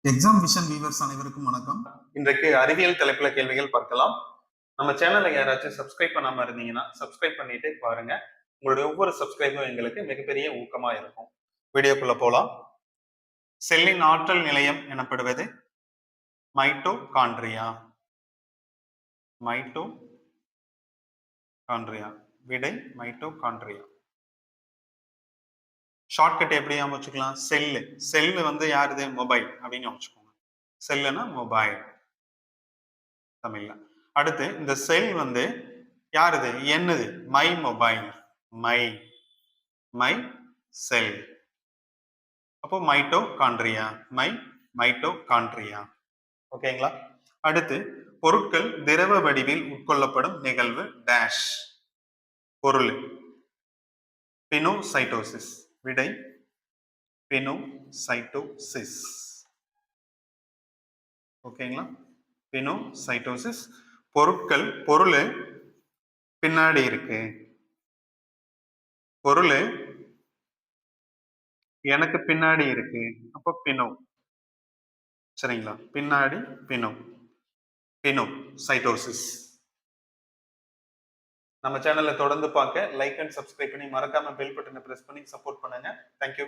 Exam vision viewers அனைவருக்கும் வணக்கம். இன்றைக்கு அறிவியல் தலைப்புல கேள்விகள் பார்க்கலாம். நம்ம சேனலை யாராச்சும் சப்ஸ்கிரைப் பண்ணாம இருந்தீங்கன்னா சப்ஸ்கிரைப் பண்ணிட்டு பாருங்க. உங்களுடைய ஒவ்வொரு சப்ஸ்கிரைபும் எங்களுக்கு மிகப்பெரிய ஊக்கமா இருக்கும். வீடியோக்குள்ள போலாம். செல்லின் ஆற்றல் நிலையம் எனப்படுவது மைட்டோகாண்ட்ரியா. மைட்டோகாண்ட்ரியா விடை மைட்டோகாண்ட்ரியா. ஷார்ட்கட் எப்படி அமைச்சுக்கலாம்? செல்லு வந்து யாருது? மொபைல் அப்படின்னு அமைச்சுக்கோங்க. செல்லுனா மொபைல் தமிழ்ல. அடுத்து இந்த செல் வந்து யாருது? என்னது? மை மொபைல், மை மை செல். அப்போ மைட்டோகாண்ட்ரியா, மைட்டோகாண்ட்ரியா. ஓகேங்களா? அடுத்து பொருட்கள் திரவ வடிவில் உட்கொள்ளப்படும் நிகழ்வு டேஷ். பொருள் பினோசைட்டோசிஸ். விடை பினோசைட்டோசிஸ். ஓகேங்களா? பினோசைட்டோசிஸ். பொருள் பின்னாடி இருக்கு. பொருள் எனக்கு பின்னாடி இருக்கு. அப்போ பினோ. சரிங்களா? பின்னாடி பினோசைட்டோசிஸ். நம்ம சேனலை தொடர்ந்து பார்க்க லைக் அண்ட் சப்ஸ்கிரைப் பண்ணி மறக்காம பெல் பட்டனை பிரஸ் பண்ணி சப்போர்ட் பண்ணுங்க. தேங்க்யூ.